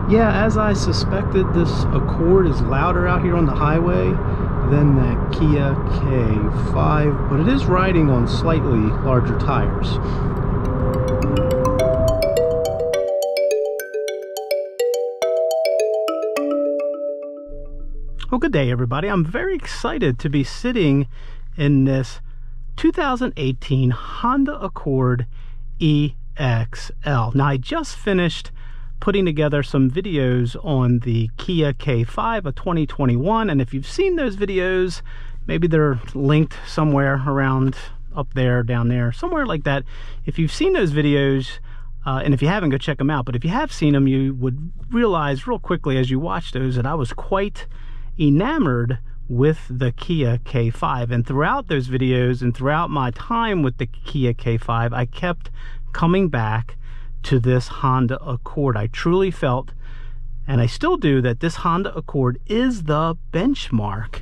Yeah, as I suspected, this Accord is louder out here on the highway than that Kia K5, but it is riding on slightly larger tires. Well, good day, everybody. I'm very excited to be sitting in this 2018 Honda Accord EXL. Now, I just finished putting together some videos on the Kia K5 of 2021, and if you've seen those videos, maybe they're linked somewhere around up there, down there, somewhere like that. If you've seen those videos, and if you haven't, go check them out. But if you have seen them, you would realize real quickly as you watch those that I was quite enamored with the Kia K5. And throughout those videos and throughout my time with the Kia K5, I kept coming back to this Honda Accord. I truly felt, and I still do, that this Honda Accord is the benchmark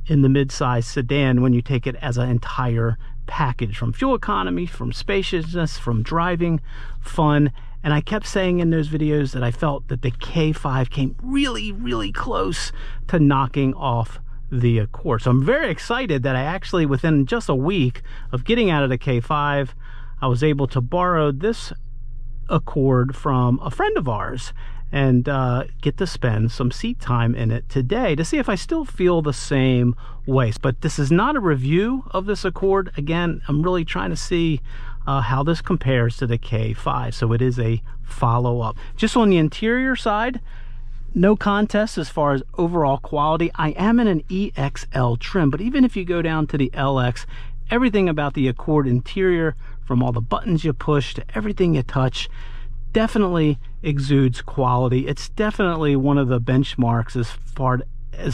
in the midsize sedan when you take it as an entire package, from fuel economy, from spaciousness, from driving fun. And I kept saying in those videos that I felt that the K5 came really, really close to knocking off the Accord. So I'm very excited that I actually, within just a week of getting out of the K5, I was able to borrow this Accord from a friend of ours and get to spend some seat time in it today to see if I still feel the same way. But this is not a review of this Accord. Again, I'm really trying to see how this compares to the K5, so it is a follow-up. Just on the interior side, no contest as far as overall quality. I am in an EXL trim, but even if you go down to the LX, everything about the Accord interior, from all the buttons you push to everything you touch, definitely exudes quality. It's definitely one of the benchmarks as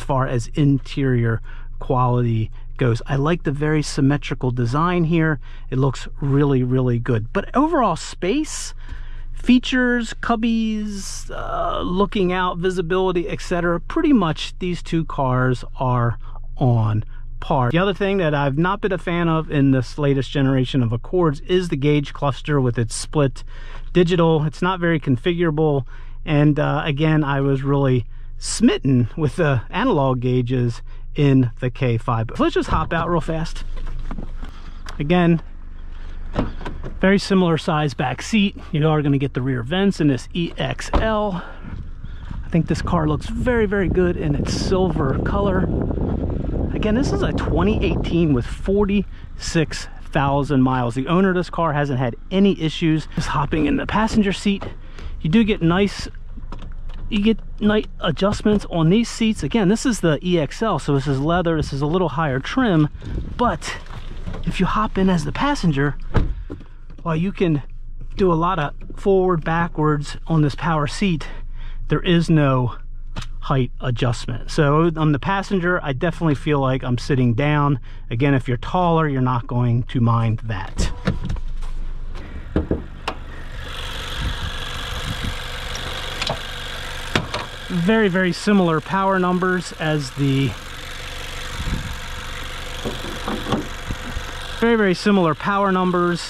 far as interior quality goes. I like the very symmetrical design here. It looks really, really good. But overall space, features, cubbies, looking out, visibility, etc., pretty much these two cars are on par. The other thing that I've not been a fan of in this latest generation of Accords is the gauge cluster with its split digital. It's not very configurable, and again, I was really smitten with the analog gauges in the K5. But let's just hop out real fast. Again, very similar size back seat. You are going to get the rear vents in this EXL. I think this car looks very, very good in its silver color. Again, this is a 2018 with 46,000 miles. The owner of this car hasn't had any issues. Just hopping in the passenger seat, you do get nice adjustments on these seats. Again, this is the EXL, so this is leather, this is a little higher trim, but if you hop in as the passenger, well, you can do a lot of forward, backwards on this power seat. There is no height adjustment. So on the passenger, I definitely feel like I'm sitting down. Again, if you're taller, you're not going to mind that. Very, very similar power numbers as the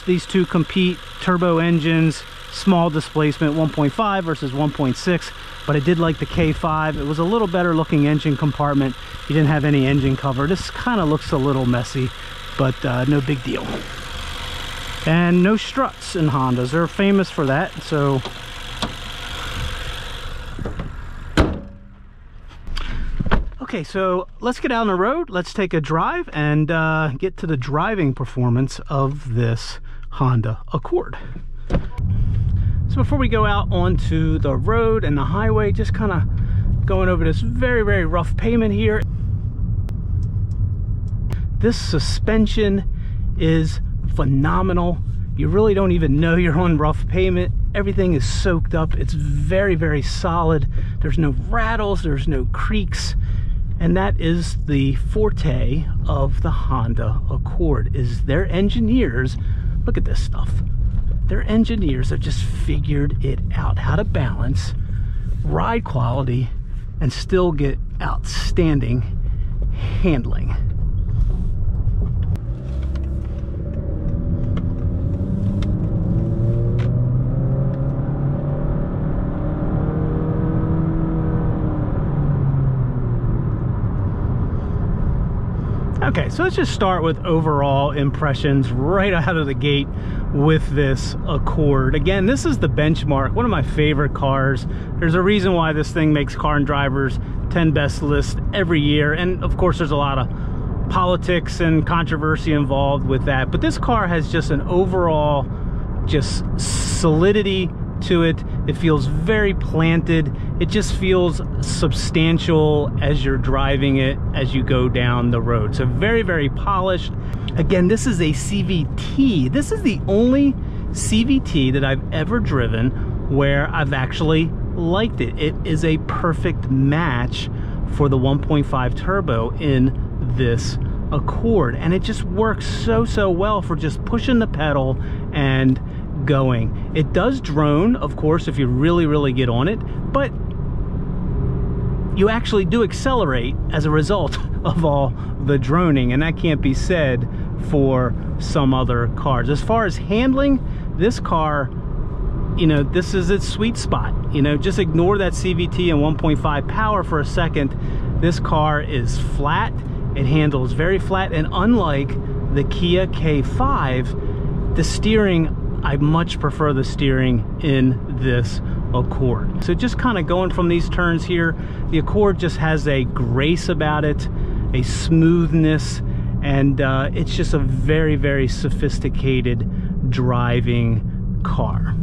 these two compete. Turbo engines, small displacement, 1.5 versus 1.6, but I did like the K5. It was a little better looking engine compartment. You didn't have any engine cover. This kind of looks a little messy, but no big deal. And no struts in Hondas. They're famous for that, so okay, so let's get out on the road. Let's take a drive and get to the driving performance of this Honda Accord. So before we go out onto the road and the highway, just kind of going over this very, very rough pavement here. This suspension is phenomenal. You really don't even know you're on rough pavement. Everything is soaked up. It's very, very solid. There's no rattles, there's no creaks. And that is the forte of the Honda Accord, is their engineers, look at this stuff. Their engineers have just figured it out, how to balance ride quality and still get outstanding handling. Okay, so let's just start with overall impressions right out of the gate with this Accord. Again, this is the benchmark, one of my favorite cars. There's a reason why this thing makes Car and Driver's 10 best list every year, and of course there's a lot of politics and controversy involved with that, but this car has just an overall just solidity to it. It feels very planted. It just feels substantial as you're driving it as you go down the road. So very, very polished. Again, this is a CVT. This is the only CVT that I've ever driven where I've actually liked it. It is a perfect match for the 1.5 turbo in this Accord, and it just works so well for just pushing the pedal and going. It does drone, of course, if you really get on it, but you actually do accelerate as a result of all the droning, and that can't be said for some other cars. As far as handling, this car, you know, this is its sweet spot. You know, just ignore that CVT and 1.5 power for a second. This car is flat. It handles very flat, and unlike the Kia K5, the steering, I much prefer the steering in this Accord. So just kind of going from these turns here, the Accord just has a grace about it, a smoothness, and it's just a very sophisticated driving car.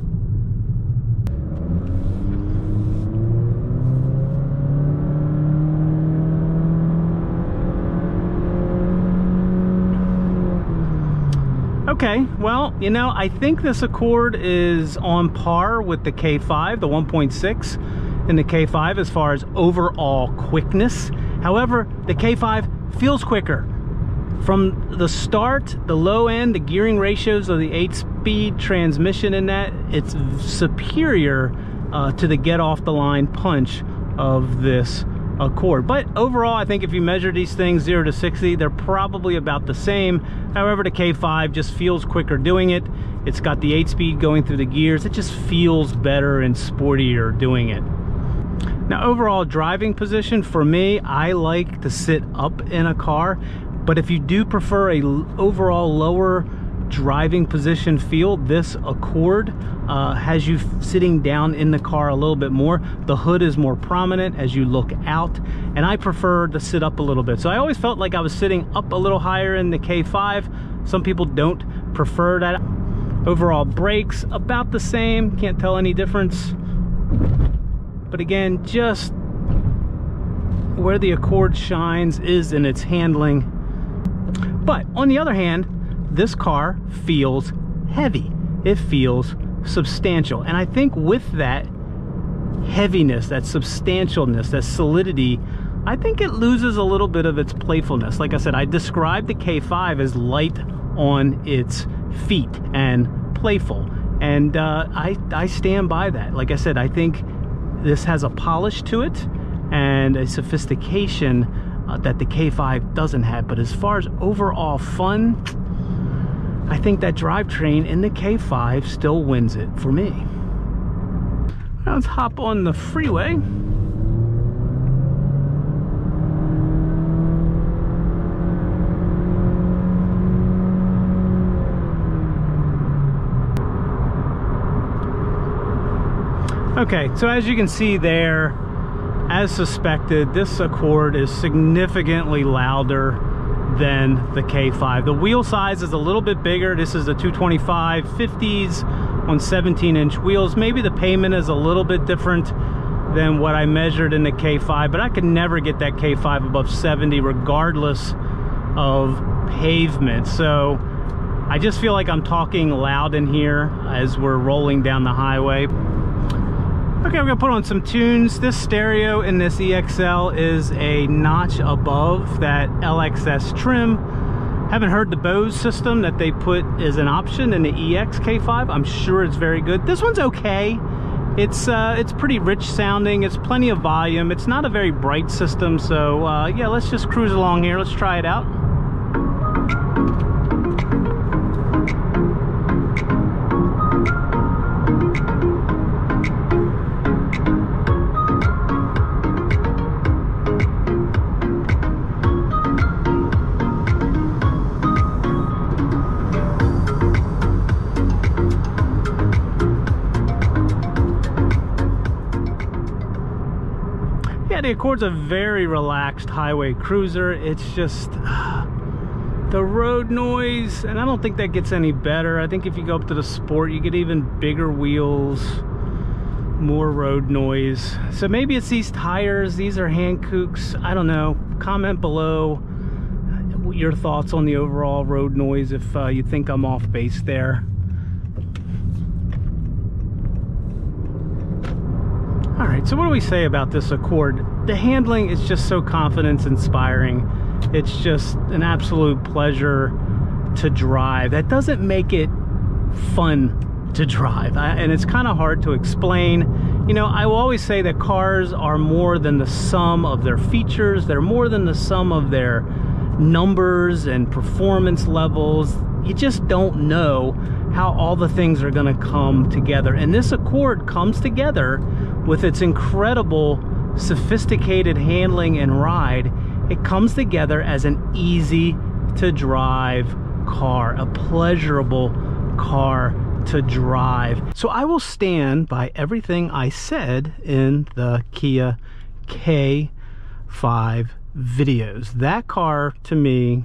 Okay, well, you know, I think this Accord is on par with the K5, the 1.6 in the K5 as far as overall quickness. However, the K5 feels quicker. From the start, the low end, the gearing ratios of the 8-speed transmission in that, it's superior to the get off the line punch of this Accord. But overall, I think if you measure these things 0 to 60, they're probably about the same. However, the K5 just feels quicker doing it. It's got the 8-speed going through the gears. It just feels better and sportier doing it. Now, overall driving position for me, I like to sit up in a car, but if you do prefer a overall lower driving position feel, this Accord has you sitting down in the car a little bit more. The hood is more prominent as you look out, and I prefer to sit up a little bit. So I always felt like I was sitting up a little higher in the K5. Some people don't prefer that. Overall brakes about the same, can't tell any difference. But again, just where the Accord shines is in its handling. But on the other hand, this car feels heavy. It feels substantial. And I think with that heaviness, that substantialness, that solidity, I think it loses a little bit of its playfulness. Like I said, I described the K5 as light on its feet and playful. And I stand by that. Like I said, I think this has a polish to it and a sophistication that the K5 doesn't have. But as far as overall fun, I think that drivetrain in the K5 still wins it for me. Now let's hop on the freeway. Okay, so as you can see there, as suspected, this Accord is significantly louder than the K5. The wheel size is a little bit bigger. This is a 225 50s on 17-inch wheels. Maybe the pavement is a little bit different than what I measured in the K5, but I could never get that K5 above 70 regardless of pavement. So I just feel like I'm talking loud in here as we're rolling down the highway. Okay, we're gonna put on some tunes. This stereo in this EXL is a notch above that LXS trim. Haven't heard the Bose system that they put as an option in the EX K5. I'm sure it's very good. This one's okay. It's pretty rich sounding. It's plenty of volume. It's not a very bright system, so yeah, let's just cruise along here. Let's try it out. the Accord's a very relaxed highway cruiser. It's just the road noise, and I don't think that gets any better. I think if you go up to the Sport, you get even bigger wheels, more road noise. So maybe it's these tires. These are Hankooks. I don't know. Comment below your thoughts on the overall road noise if you think I'm off base there. All right, so what do we say about this Accord? The handling is just so confidence inspiring. It's just an absolute pleasure to drive. That doesn't make it fun to drive, and it's kind of hard to explain. You know, I will always say that cars are more than the sum of their features. They're more than the sum of their numbers and performance levels. You just don't know how all the things are going to come together, and this Accord comes together with its incredible sophisticated handling and ride. It comes together as an easy to drive car, a pleasurable car to drive. So I will stand by everything I said in the Kia K5 videos. That car to me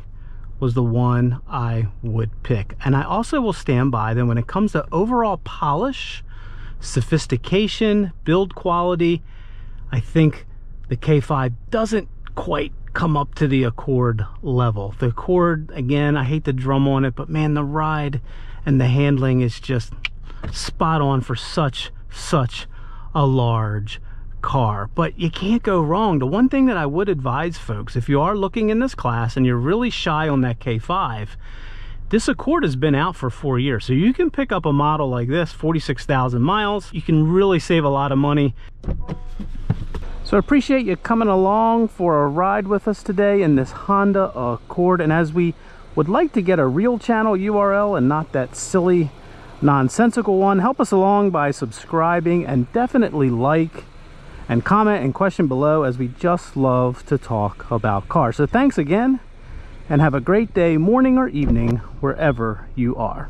was the one I would pick. And I also will stand by that when it comes to overall polish, sophistication, build quality, I think the K5 doesn't quite come up to the Accord level. The Accord, again, I hate to drum on it, but man, the ride and the handling is just spot on for such a large car. But you can't go wrong. The one thing that I would advise folks, if you are looking in this class and you're really shy on that K5, this Accord has been out for 4 years, so you can pick up a model like this, 46,000 miles. You can really save a lot of money. So I appreciate you coming along for a ride with us today in this Honda Accord. And as we would like to get a real channel URL and not that silly, nonsensical one, help us along by subscribing, and definitely like and comment and question below, as we just love to talk about cars. So thanks again, and have a great day, morning or evening, wherever you are.